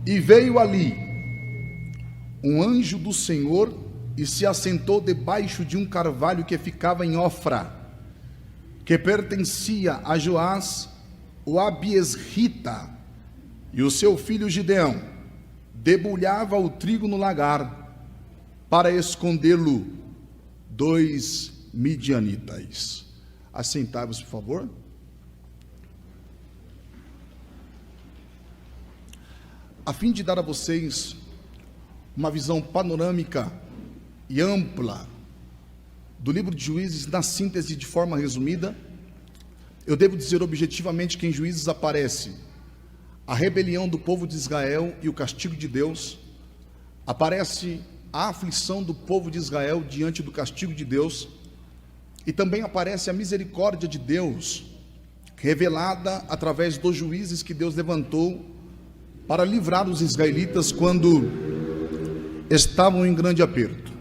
E veio ali um anjo do Senhor e se assentou debaixo de um carvalho que ficava em Ofra, que pertencia a Joás, o Abiesrita, e o seu filho Gideão debulhava o trigo no lagar para escondê-lo dos midianitas. Assentai-vos, por favor. A fim de dar a vocês uma visão panorâmica e ampla do livro de Juízes, na síntese de forma resumida, eu devo dizer objetivamente que em Juízes aparece a rebelião do povo de Israel e o castigo de Deus, aparece a aflição do povo de Israel diante do castigo de Deus, e também aparece a misericórdia de Deus, revelada através dos juízes que Deus levantou para livrar os israelitas quando estavam em grande aperto.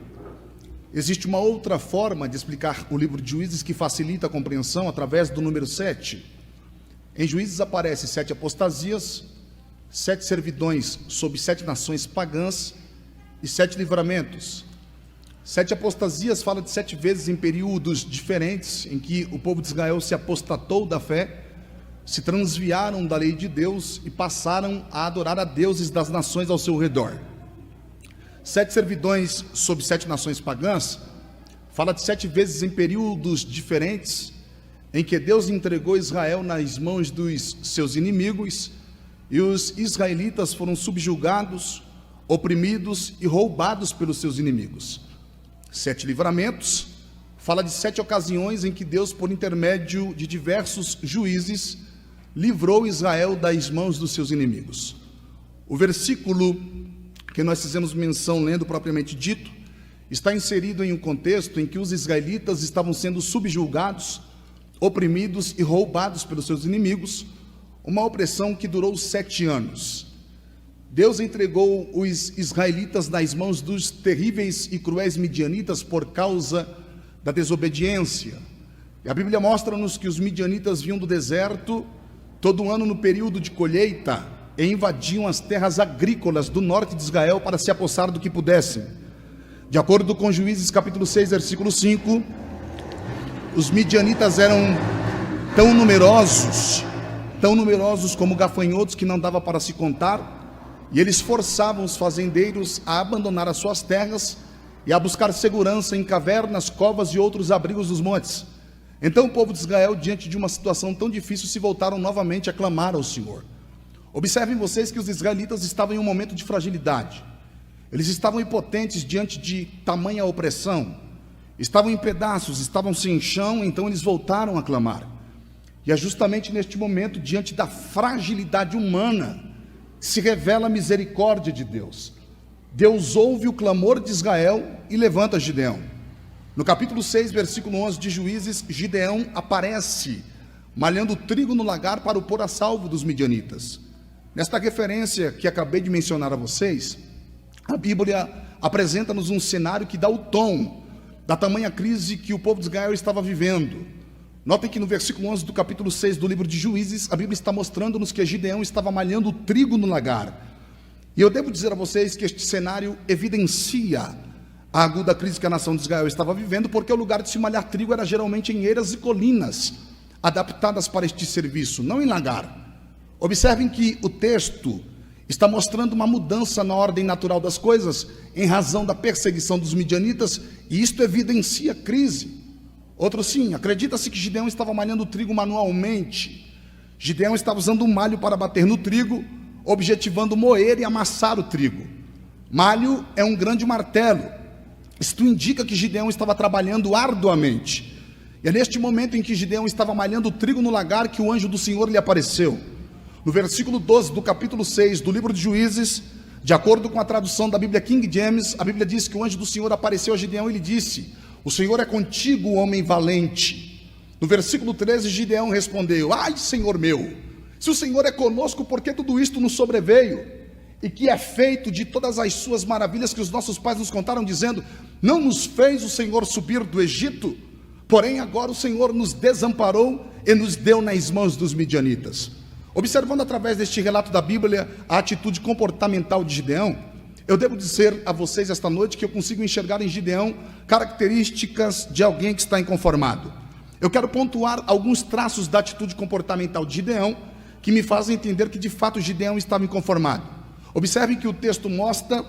Existe uma outra forma de explicar o livro de Juízes que facilita a compreensão através do número 7. Em Juízes aparece 7 apostasias, 7 servidões sob 7 nações pagãs e 7 livramentos. 7 apostasias fala de 7 vezes em períodos diferentes em que o povo de Israel se apostatou da fé, se transviaram da lei de Deus e passaram a adorar a deuses das nações ao seu redor. 7 servidões sob 7 nações pagãs fala de 7 vezes em períodos diferentes em que Deus entregou Israel nas mãos dos seus inimigos e os israelitas foram subjugados, oprimidos e roubados pelos seus inimigos. 7 livramentos fala de 7 ocasiões em que Deus, por intermédio de diversos juízes, livrou Israel das mãos dos seus inimigos. O versículo que nós fizemos menção lendo propriamente dito, está inserido em um contexto em que os israelitas estavam sendo subjugados, oprimidos e roubados pelos seus inimigos, uma opressão que durou 7 anos. Deus entregou os israelitas nas mãos dos terríveis e cruéis midianitas por causa da desobediência. E a Bíblia mostra-nos que os midianitas vinham do deserto todo ano no período de colheita e invadiam as terras agrícolas do norte de Israel para se apossar do que pudessem. De acordo com Juízes capítulo 6, versículo 5, os midianitas eram tão numerosos como gafanhotos que não dava para se contar, e eles forçavam os fazendeiros a abandonar as suas terras e a buscar segurança em cavernas, covas e outros abrigos dos montes. Então o povo de Israel, diante de uma situação tão difícil, se voltaram novamente a clamar ao Senhor. Observem vocês que os israelitas estavam em um momento de fragilidade. Eles estavam impotentes diante de tamanha opressão, estavam em pedaços, estavam sem chão, então eles voltaram a clamar. E é justamente neste momento, diante da fragilidade humana, que se revela a misericórdia de Deus. Deus ouve o clamor de Israel e levanta Gideão. No capítulo 6, versículo 11 de Juízes, Gideão aparece malhando trigo no lagar para o pôr a salvo dos midianitas. Nesta referência que acabei de mencionar a vocês, a Bíblia apresenta-nos um cenário que dá o tom da tamanha crise que o povo de Israel estava vivendo. Notem que no versículo 11 do capítulo 6 do livro de Juízes, a Bíblia está mostrando-nos que Gideão estava malhando trigo no lagar. E eu devo dizer a vocês que este cenário evidencia a aguda crise que a nação de Israel estava vivendo, porque o lugar de se malhar trigo era geralmente em eiras e colinas, adaptadas para este serviço, não em lagar. Observem que o texto está mostrando uma mudança na ordem natural das coisas, em razão da perseguição dos midianitas, e isto evidencia crise. Outro sim, acredita-se que Gideão estava malhando trigo manualmente. Gideão estava usando um malho para bater no trigo, objetivando moer e amassar o trigo. Malho é um grande martelo. Isto indica que Gideão estava trabalhando arduamente. E é neste momento em que Gideão estava malhando o trigo no lagar que o anjo do Senhor lhe apareceu. No versículo 12 do capítulo 6 do livro de Juízes, de acordo com a tradução da Bíblia King James, a Bíblia diz que o anjo do Senhor apareceu a Gideão e lhe disse: o Senhor é contigo, homem valente. No versículo 13, Gideão respondeu: ai, Senhor meu, se o Senhor é conosco, por que tudo isto nos sobreveio? E que é feito de todas as suas maravilhas que os nossos pais nos contaram, dizendo: não nos fez o Senhor subir do Egito? Porém agora o Senhor nos desamparou e nos deu nas mãos dos midianitas. Observando através deste relato da Bíblia a atitude comportamental de Gideão, eu devo dizer a vocês esta noite que eu consigo enxergar em Gideão características de alguém que está inconformado. Eu quero pontuar alguns traços da atitude comportamental de Gideão que me fazem entender que de fato Gideão estava inconformado. Observem que o texto mostra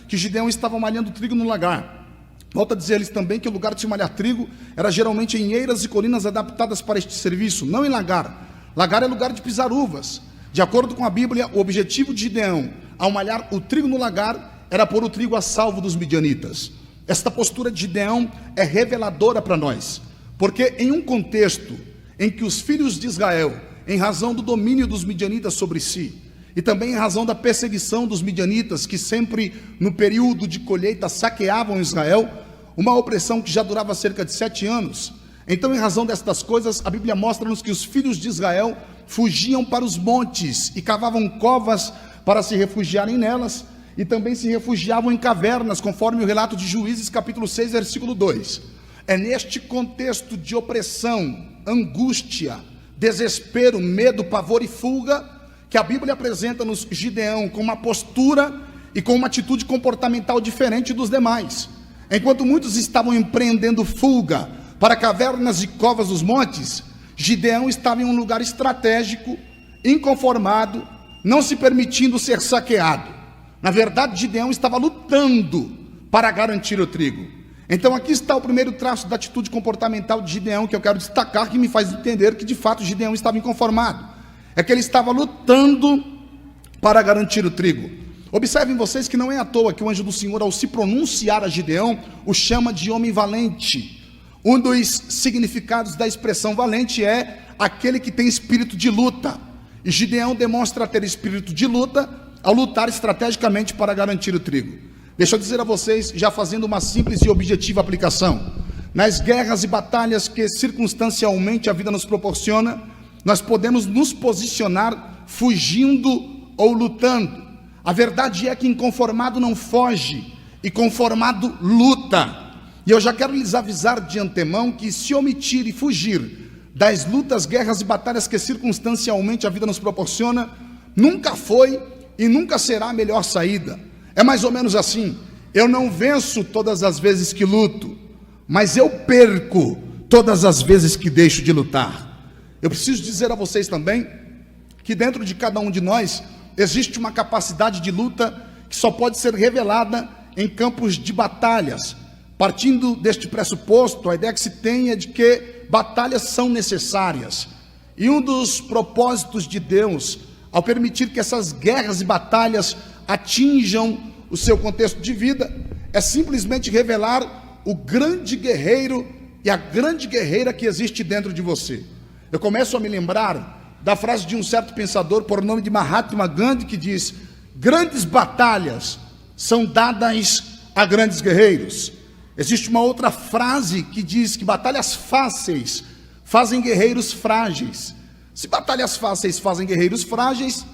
que Gideão estava malhando trigo no lagar. Volto a dizer-lhes também que o lugar de se malhar trigo era geralmente em eiras e colinas adaptadas para este serviço, não em lagar. Lagar é lugar de pisar uvas. De acordo com a Bíblia, o objetivo de Gideão, ao malhar o trigo no lagar, era pôr o trigo a salvo dos midianitas. Esta postura de Gideão é reveladora para nós, porque em um contexto em que os filhos de Israel, em razão do domínio dos midianitas sobre si, e também em razão da perseguição dos midianitas, que sempre no período de colheita saqueavam Israel, uma opressão que já durava cerca de 7 anos. Então, em razão destas coisas, a Bíblia mostra-nos que os filhos de Israel fugiam para os montes e cavavam covas para se refugiarem nelas, e também se refugiavam em cavernas, conforme o relato de Juízes capítulo 6, versículo 2. É neste contexto de opressão, angústia, desespero, medo, pavor e fuga, que a Bíblia apresenta-nos Gideão com uma postura e com uma atitude comportamental diferente dos demais. Enquanto muitos estavam empreendendo fuga para cavernas e covas dos montes, Gideão estava em um lugar estratégico, inconformado, não se permitindo ser saqueado. Na verdade, Gideão estava lutando para garantir o trigo. Então aqui está o primeiro traço da atitude comportamental de Gideão, que eu quero destacar, que me faz entender que de fato Gideão estava inconformado. É que ele estava lutando para garantir o trigo. Observem vocês que não é à toa que o anjo do Senhor, ao se pronunciar a Gideão, o chama de homem valente. Um dos significados da expressão valente é aquele que tem espírito de luta. E Gideão demonstra ter espírito de luta ao lutar estrategicamente para garantir o trigo. Deixa eu dizer a vocês, já fazendo uma simples e objetiva aplicação: nas guerras e batalhas que circunstancialmente a vida nos proporciona, nós podemos nos posicionar fugindo ou lutando. A verdade é que inconformado não foge, e conformado luta. E eu já quero lhes avisar de antemão que se omitir e fugir das lutas, guerras e batalhas que circunstancialmente a vida nos proporciona, nunca foi e nunca será a melhor saída. É mais ou menos assim: eu não venço todas as vezes que luto, mas eu perco todas as vezes que deixo de lutar. Eu preciso dizer a vocês também que dentro de cada um de nós existe uma capacidade de luta que só pode ser revelada em campos de batalhas. Partindo deste pressuposto, a ideia que se tem é de que batalhas são necessárias. E um dos propósitos de Deus, ao permitir que essas guerras e batalhas atinjam o seu contexto de vida, é simplesmente revelar o grande guerreiro e a grande guerreira que existe dentro de você. Eu começo a me lembrar da frase de um certo pensador por nome de Mahatma Gandhi, que diz: grandes batalhas são dadas a grandes guerreiros. Existe uma outra frase que diz que batalhas fáceis fazem guerreiros frágeis. Se batalhas fáceis fazem guerreiros frágeis,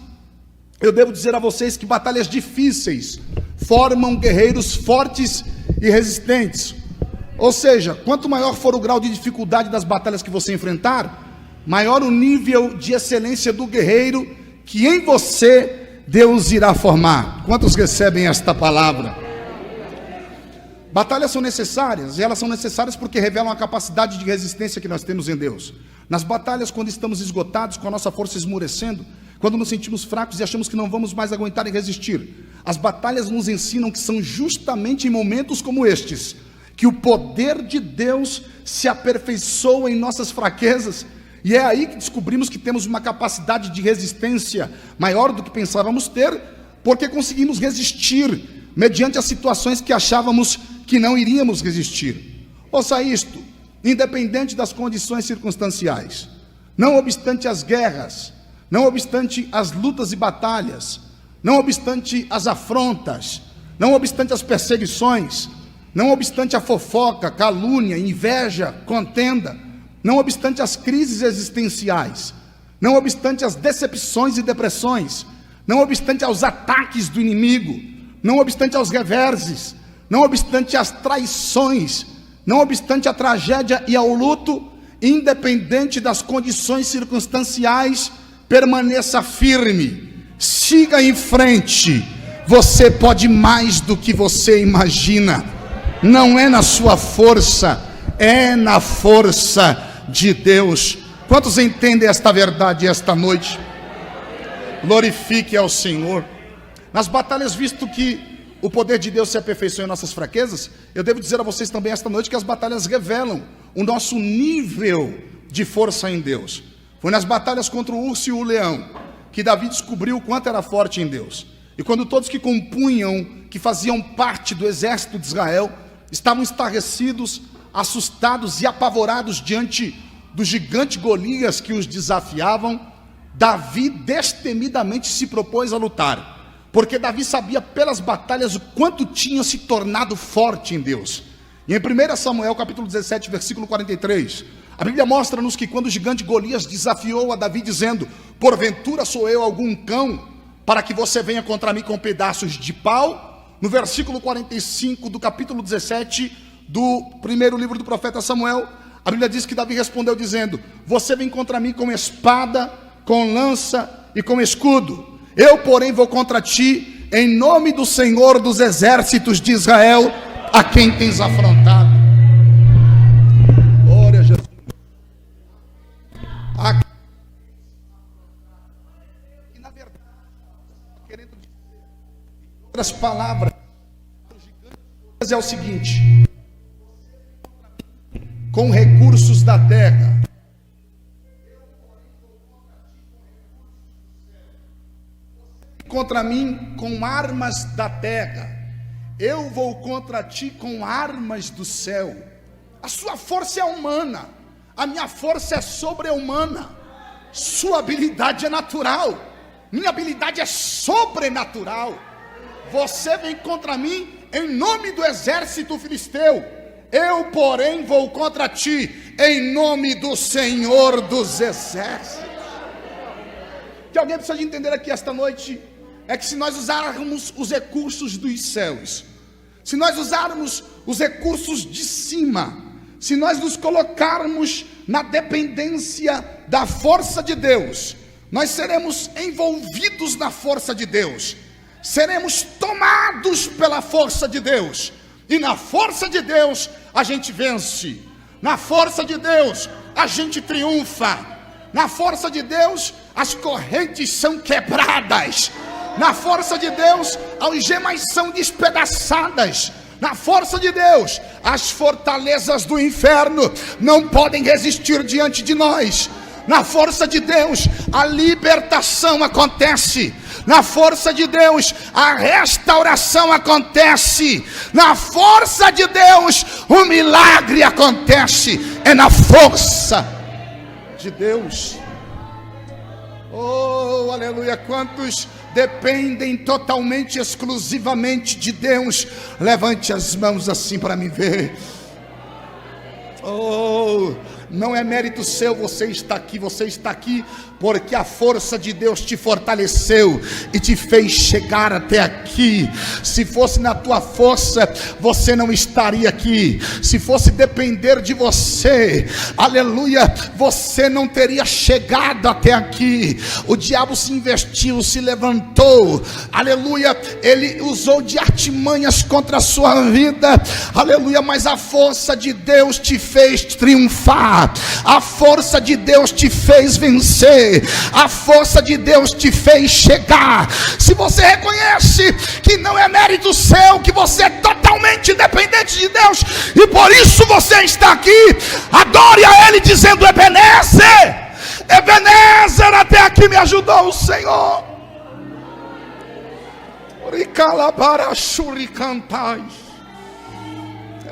eu devo dizer a vocês que batalhas difíceis formam guerreiros fortes e resistentes. Ou seja, quanto maior for o grau de dificuldade das batalhas que você enfrentar, maior o nível de excelência do guerreiro que em você Deus irá formar. Quantos recebem esta palavra? Batalhas são necessárias, e elas são necessárias porque revelam a capacidade de resistência que nós temos em Deus. Nas batalhas, quando estamos esgotados, com a nossa força esmorecendo, quando nos sentimos fracos e achamos que não vamos mais aguentar e resistir, as batalhas nos ensinam que são justamente em momentos como estes que o poder de Deus se aperfeiçoa em nossas fraquezas, e é aí que descobrimos que temos uma capacidade de resistência maior do que pensávamos ter, porque conseguimos resistir mediante as situações que achávamos que não iríamos resistir. Ouça isto: independente das condições circunstanciais, não obstante as guerras, não obstante as lutas e batalhas, não obstante as afrontas, não obstante as perseguições, não obstante a fofoca, calúnia, inveja, contenda, não obstante as crises existenciais, não obstante as decepções e depressões, não obstante aos ataques do inimigo, não obstante aos reverses, não obstante as traições, não obstante a tragédia e ao luto, independente das condições circunstanciais permaneça firme, siga em frente. Você pode mais do que você imagina. Não é na sua força, é na força de Deus. Quantos entendem esta verdade esta noite? Glorifique ao Senhor. Nas batalhas, visto que o poder de Deus se aperfeiçoa em nossas fraquezas, eu devo dizer a vocês também esta noite que as batalhas revelam o nosso nível de força em Deus. Foi nas batalhas contra o urso e o leão que Davi descobriu o quanto era forte em Deus. E quando todos que compunham, que faziam parte do exército de Israel, estavam estarrecidos, assustados e apavorados diante do gigante Golias que os desafiavam, Davi destemidamente se propôs a lutar, porque Davi sabia pelas batalhas o quanto tinha se tornado forte em Deus. E em 1 Samuel capítulo 17, versículo 43, a Bíblia mostra-nos que quando o gigante Golias desafiou a Davi dizendo: porventura sou eu algum cão, para que você venha contra mim com pedaços de pau? No versículo 45 do capítulo 17 do primeiro livro do profeta Samuel, a Bíblia diz que Davi respondeu dizendo: você vem contra mim com espada, com lança e com escudo. Eu, porém, vou contra ti em nome do Senhor dos exércitos de Israel, a quem tens afrontado. Glória a Jesus. E na verdade, querendo dizer, em outras palavras, é o seguinte: com recursos da terra, contra mim com armas da terra, eu vou contra ti com armas do céu. A sua força é humana, a minha força é sobre-humana. Sua habilidade é natural, minha habilidade é sobrenatural. Você vem contra mim em nome do exército filisteu, eu, porém, vou contra ti em nome do Senhor dos exércitos. O que alguém precisa de entender aqui esta noite é que se nós usarmos os recursos dos céus, se nós usarmos os recursos de cima, se nós nos colocarmos na dependência da força de Deus, nós seremos envolvidos na força de Deus, seremos tomados pela força de Deus, e na força de Deus a gente vence, na força de Deus a gente triunfa, na força de Deus as correntes são quebradas, na força de Deus algemas são despedaçadas, na força de Deus as fortalezas do inferno não podem resistir diante de nós. Na força de Deus a libertação acontece, na força de Deus a restauração acontece, na força de Deus o milagre acontece, é na força de Deus. Oh, aleluia! Quantos dependem totalmente, exclusivamente de Deus? Levante as mãos assim para me ver. Oh, não é mérito seu, você está aqui porque a força de Deus te fortaleceu e te fez chegar até aqui. Se fosse na tua força, você não estaria aqui. Se fosse depender de você, aleluia, você não teria chegado até aqui. O diabo se investiu, se levantou, aleluia, ele usou de artimanhas contra a sua vida, aleluia, mas a força de Deus te fez triunfar, a força de Deus te fez vencer, a força de Deus te fez chegar. Se você reconhece que não é mérito seu, que você é totalmente dependente de Deus e por isso você está aqui, adore a Ele dizendo: Ebenezer, Ebenezer, até aqui me ajudou o Senhor.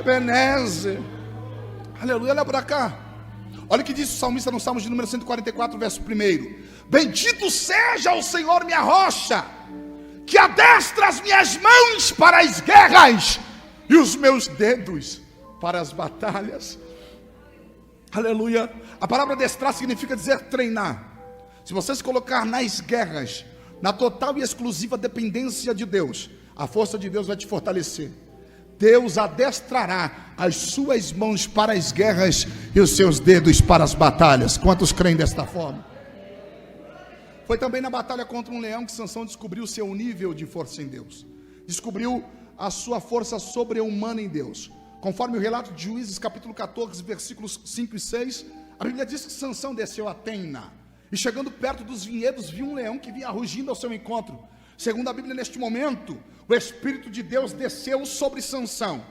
Ebenezer, aleluia. Olha para cá, olha o que diz o salmista no Salmo de número 144, verso 1: bendito seja o Senhor minha rocha, que adestra as minhas mãos para as guerras e os meus dedos para as batalhas. Aleluia. A palavra adestrar significa dizer treinar. Se você se colocar nas guerras, na total e exclusiva dependência de Deus, a força de Deus vai te fortalecer. Deus adestrará as suas mãos para as guerras e os seus dedos para as batalhas. Quantos creem desta forma? Foi também na batalha contra um leão que Sansão descobriu seu nível de força em Deus. Descobriu a sua força sobre-humana em Deus. Conforme o relato de Juízes capítulo 14, versículos 5 e 6, a Bíblia diz que Sansão desceu a Temna, e chegando perto dos vinhedos, viu um leão que vinha rugindo ao seu encontro. Segundo a Bíblia, neste momento, o Espírito de Deus desceu sobre Sansão,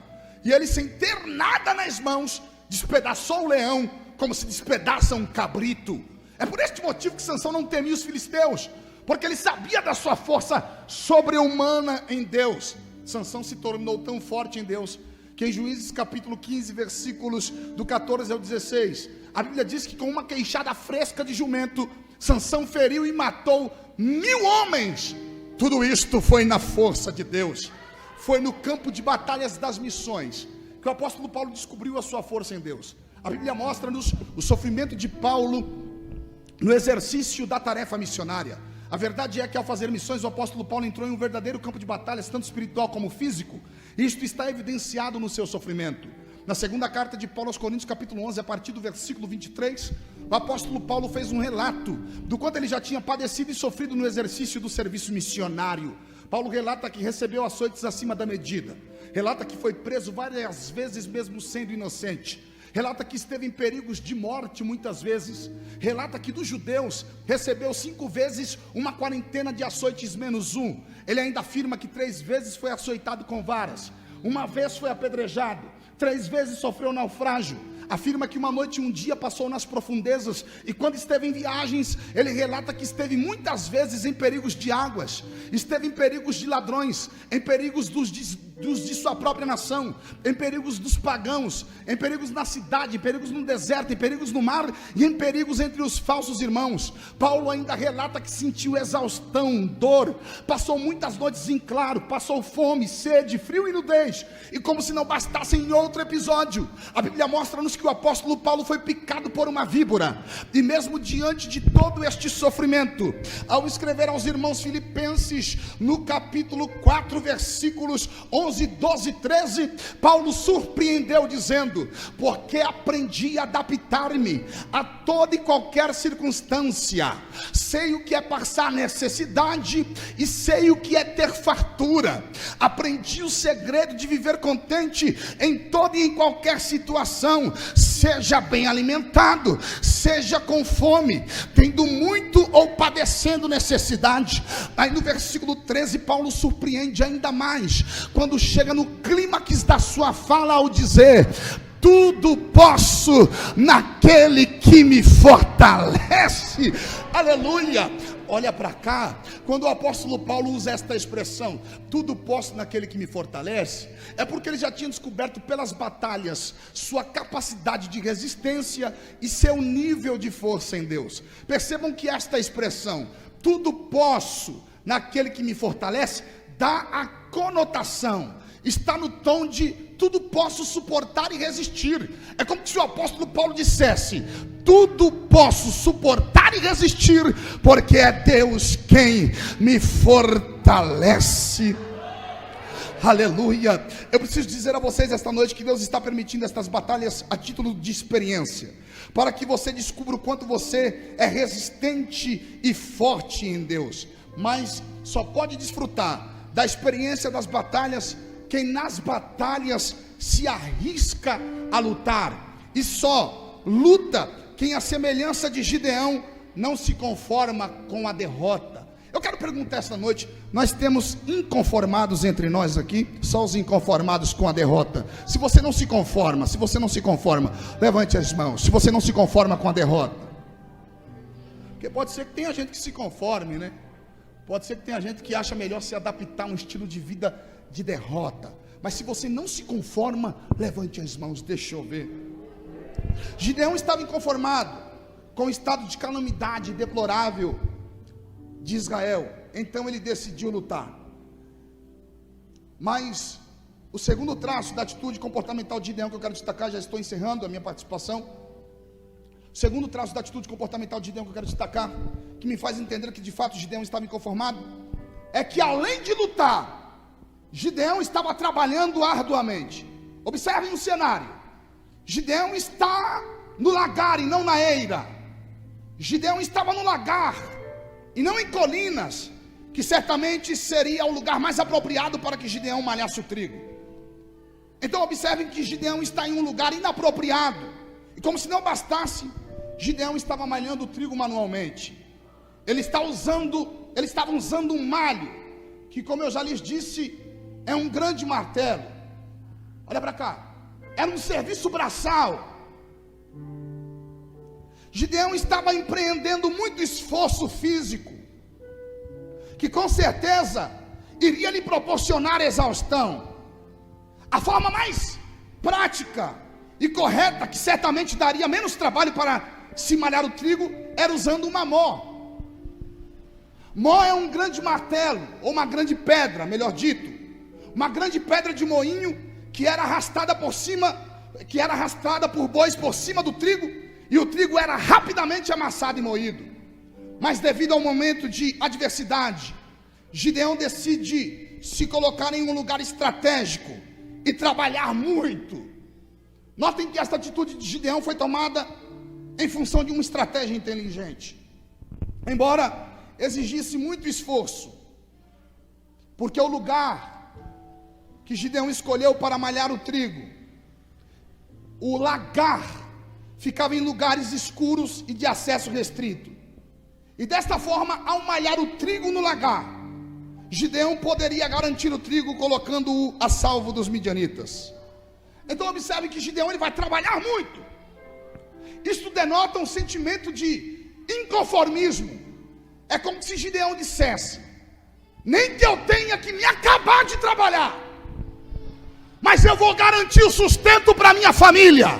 e ele, sem ter nada nas mãos, despedaçou o leão, como se despedaça um cabrito. É por este motivo que Sansão não temia os filisteus, porque ele sabia da sua força sobre-humana em Deus. Sansão se tornou tão forte em Deus, que em Juízes capítulo 15, versículos do 14 ao 16, a Bíblia diz que com uma queixada fresca de jumento, Sansão feriu e matou 1000 homens. Tudo isto foi na força de Deus. Foi no campo de batalhas das missões que o apóstolo Paulo descobriu a sua força em Deus. A Bíblia mostra-nos o sofrimento de Paulo no exercício da tarefa missionária. A verdade é que ao fazer missões, o apóstolo Paulo entrou em um verdadeiro campo de batalhas, tanto espiritual como físico. Isto está evidenciado no seu sofrimento. Na segunda carta de Paulo aos Coríntios, capítulo 11, a partir do versículo 23, o apóstolo Paulo fez um relato do quanto ele já tinha padecido e sofrido no exercício do serviço missionário. Paulo relata que recebeu açoites acima da medida, relata que foi preso várias vezes mesmo sendo inocente, relata que esteve em perigos de morte muitas vezes, relata que dos judeus recebeu 5 vezes uma quarentena de açoites menos um. Ele ainda afirma que 3 vezes foi açoitado com varas, 1 vez foi apedrejado, 3 vezes sofreu naufrágio. Afirma que uma noite e um dia passou nas profundezas, e quando esteve em viagens, ele relata que esteve muitas vezes em perigos de águas, esteve em perigos de ladrões, em perigos dos de sua própria nação, em perigos dos pagãos, em perigos na cidade, em perigos no deserto, em perigos no mar e em perigos entre os falsos irmãos. Paulo ainda relata que sentiu exaustão, dor, passou muitas noites em claro, passou fome, sede, frio e nudez, e como se não bastasse, em outro episódio, a Bíblia mostra-nos que o apóstolo Paulo foi picado por uma víbora, e mesmo diante de todo este sofrimento, ao escrever aos irmãos filipenses, no capítulo 4, versículos 11, 12 e 13, Paulo surpreendeu dizendo: porque aprendi a adaptar-me a toda e qualquer circunstância, sei o que é passar necessidade e sei o que é ter fartura, aprendi o segredo de viver contente em toda e em qualquer situação, seja bem alimentado, seja com fome, tendo muito ou padecendo necessidade. Aí no versículo 13, Paulo surpreende ainda mais, quando chega no clímax da sua fala, ao dizer: tudo posso naquele que me fortalece. Aleluia. Olha para cá, quando o apóstolo Paulo usa esta expressão, tudo posso naquele que me fortalece, é porque ele já tinha descoberto pelas batalhas sua capacidade de resistência e seu nível de força em Deus. Percebam que esta expressão, tudo posso naquele que me fortalece, dá a conotação, está no tom de tudo posso suportar e resistir. É como se o apóstolo Paulo dissesse: tudo posso suportar e resistir, porque é Deus quem me fortalece. Aleluia. Eu preciso dizer a vocês esta noite que Deus está permitindo estas batalhas a título de experiência, para que você descubra o quanto você é resistente e forte em Deus. Mas só pode desfrutar da experiência das batalhas quem nas batalhas se arrisca a lutar, e só luta quem, à semelhança de Gideão, não se conforma com a derrota. Eu quero perguntar esta noite: nós temos inconformados entre nós aqui? Só os inconformados com a derrota. Se você não se conforma, levante as mãos. Se você não se conforma com a derrota, porque pode ser que tenha gente que se conforme, né? Pode ser que tenha gente que acha melhor se adaptar a um estilo de vida de derrota. Mas se você não se conforma, levante as mãos, deixa eu ver. Gideão estava inconformado com o estado de calamidade deplorável de Israel, então ele decidiu lutar. Mas o segundo traço da atitude comportamental de Gideão que eu quero destacar, já estou encerrando a minha participação. O segundo traço da atitude comportamental de Gideão que eu quero destacar, que me faz entender que de fato Gideão estava inconformado, é que além de lutar, Gideão estava trabalhando arduamente. Observem o cenário: Gideão está no lagar e não na eira. Gideão estava no lagar, e não em colinas, que certamente seria o lugar mais apropriado para que Gideão malhasse o trigo. Então observem que Gideão está em um lugar inapropriado, e como se não bastasse, Gideão estava malhando o trigo manualmente. Ele estava usando um malho, que, como eu já lhes disse, é um grande martelo. Olha para cá, era um serviço braçal. Gideão estava empreendendo muito esforço físico, que com certeza iria lhe proporcionar exaustão. A forma mais prática e correta, que certamente daria menos trabalho para se malhar o trigo, era usando uma mó. Mó é um grande martelo, ou uma grande pedra, melhor dito, uma grande pedra de moinho que era arrastada por bois por cima do trigo, e o trigo era rapidamente amassado e moído. Mas devido ao momento de adversidade, Gideão decide se colocar em um lugar estratégico e trabalhar muito. Notem que esta atitude de Gideão foi tomada em função de uma estratégia inteligente, embora exigisse muito esforço, porque o lugar que Gideão escolheu para malhar o trigo, o lagar, ficava em lugares escuros e de acesso restrito, e desta forma, ao malhar o trigo no lagar, Gideão poderia garantir o trigo, colocando-o a salvo dos midianitas. Então observe que Gideão ele vai trabalhar muito. Isto denota um sentimento de inconformismo. É como se Gideão dissesse: nem que eu tenha que me acabar de trabalhar, mas eu vou garantir o sustento para minha família.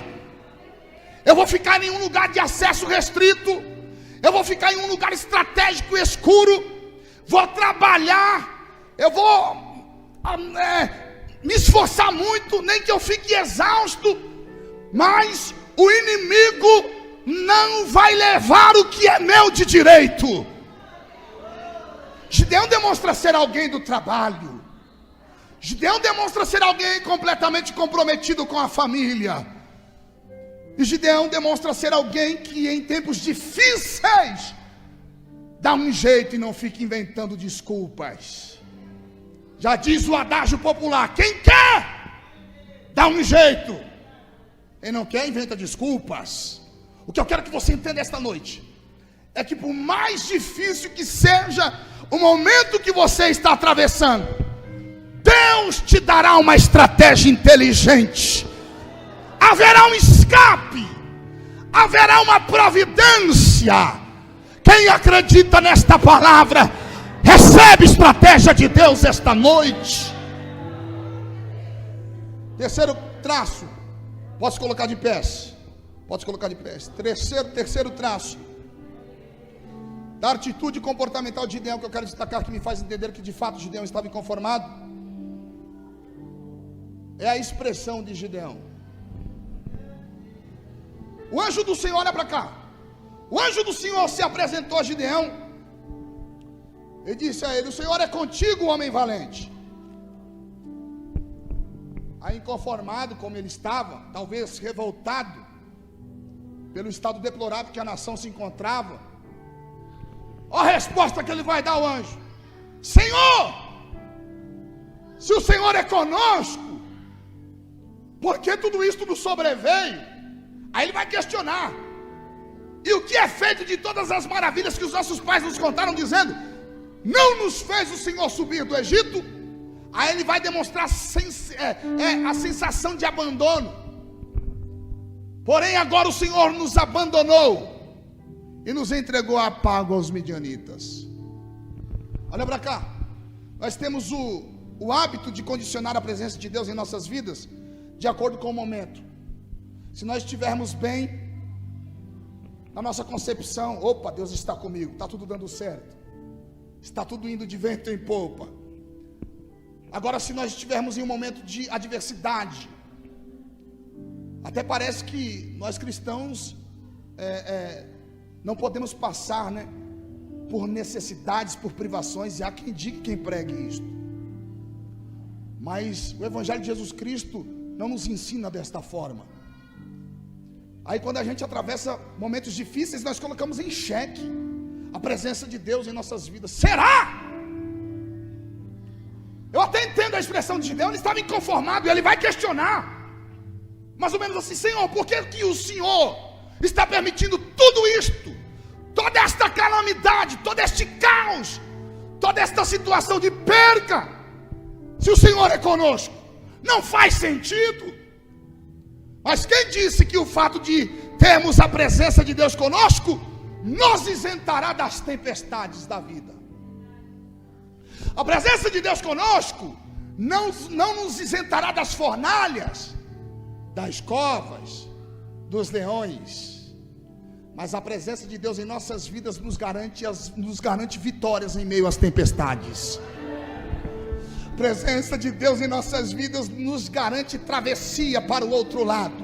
Eu vou ficar em um lugar de acesso restrito, eu vou ficar em um lugar estratégico e escuro, vou trabalhar, eu vou me esforçar muito, nem que eu fique exausto, mas o inimigo não vai levar o que é meu de direito. Gideão demonstra ser alguém do trabalho. Gideão demonstra ser alguém completamente comprometido com a família. E Gideão demonstra ser alguém que em tempos difíceis dá um jeito e não fica inventando desculpas. Já diz o adágio popular: quem quer, dá um jeito. Quem não quer, inventa desculpas. O que eu quero que você entenda esta noite é que por mais difícil que seja o momento que você está atravessando, Deus te dará uma estratégia inteligente. Haverá um escape, haverá uma providência. Quem acredita nesta palavra, recebe estratégia de Deus esta noite. Terceiro traço, posso colocar de pés? Pode colocar de pés. Terceiro traço da atitude comportamental de Gideão, que eu quero destacar, que me faz entender que de fato Gideão estava inconformado, é a expressão de Gideão. O anjo do Senhor, olha para cá. O anjo do Senhor se apresentou a Gideão e disse a ele: o Senhor é contigo, homem valente. Aí, inconformado como ele estava, talvez revoltado pelo estado deplorável que a nação se encontrava, olha a resposta que ele vai dar ao anjo: Senhor, se o Senhor é conosco, por que tudo isto nos sobreveio? Aí ele vai questionar: e o que é feito de todas as maravilhas que os nossos pais nos contaram, dizendo: não nos fez o Senhor subir do Egito? Aí ele vai demonstrar a sensação de abandono. Porém agora o Senhor nos abandonou e nos entregou a pago aos midianitas. Olha para cá. Nós temos o hábito de condicionar a presença de Deus em nossas vidas de acordo com o momento. Se nós estivermos bem na nossa concepção, opa, Deus está comigo, está tudo dando certo, está tudo indo de vento em popa. Agora, se nós estivermos em um momento de adversidade, até parece que nós cristãos não podemos passar, por necessidades, por privações, e há quem diga, quem pregue isto. Mas o Evangelho de Jesus Cristo não nos ensina desta forma. Aí quando a gente atravessa momentos difíceis, nós colocamos em xeque a presença de Deus em nossas vidas. Será? Eu até entendo a expressão de Gideão, ele estava inconformado e ele vai questionar. Mais ou menos assim: Senhor, por que o Senhor está permitindo tudo isto? Toda esta calamidade, todo este caos, toda esta situação de perca, se o Senhor é conosco? Não faz sentido. Mas quem disse que o fato de termos a presença de Deus conosco nos isentará das tempestades da vida? A presença de Deus conosco não nos isentará das fornalhas, das covas, dos leões. Mas a presença de Deus em nossas vidas nos garante vitórias em meio às tempestades. A presença de Deus em nossas vidas nos garante travessia para o outro lado.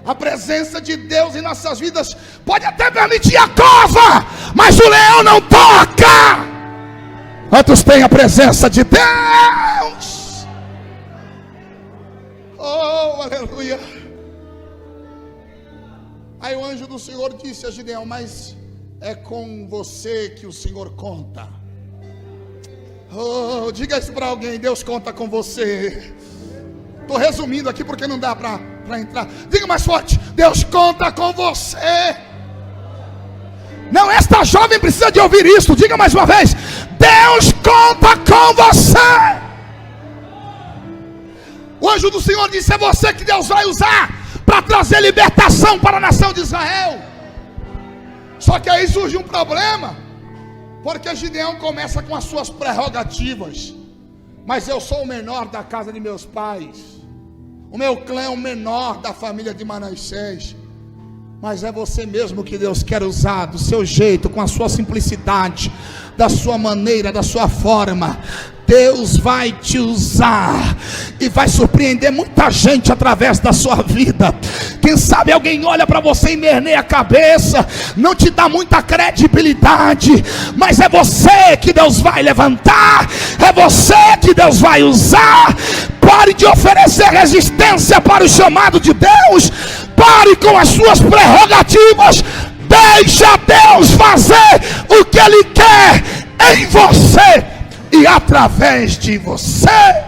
A presença de Deus em nossas vidas pode até permitir a cova, mas o leão não toca. Quantos têm a presença de Deus? Oh, aleluia. Aí o anjo do Senhor disse a Gideão: mas é com você que o Senhor conta. Oh, diga isso para alguém: Deus conta com você. Estou resumindo aqui porque não dá para entrar. Diga mais forte: Deus conta com você. Não, esta jovem precisa de ouvir isso. Diga mais uma vez: Deus conta com você. O anjo do Senhor disse: é você que Deus vai usar para trazer libertação para a nação de Israel. Só que aí surge um problema, porque Gideão começa com as suas prerrogativas. Mas eu sou o menor da casa de meus pais, o meu clã é o menor da família de Manassés. Mas é você mesmo que Deus quer usar, do seu jeito, com a sua simplicidade, da sua maneira, da sua forma. Deus vai te usar e vai surpreender muita gente através da sua vida. Quem sabe alguém olha para você e meneia a cabeça, não te dá muita credibilidade, mas é você que Deus vai levantar, é você que Deus vai usar. Pare de oferecer resistência para o chamado de Deus, pare com as suas prerrogativas, deixa Deus fazer o que Ele quer em você e através de você.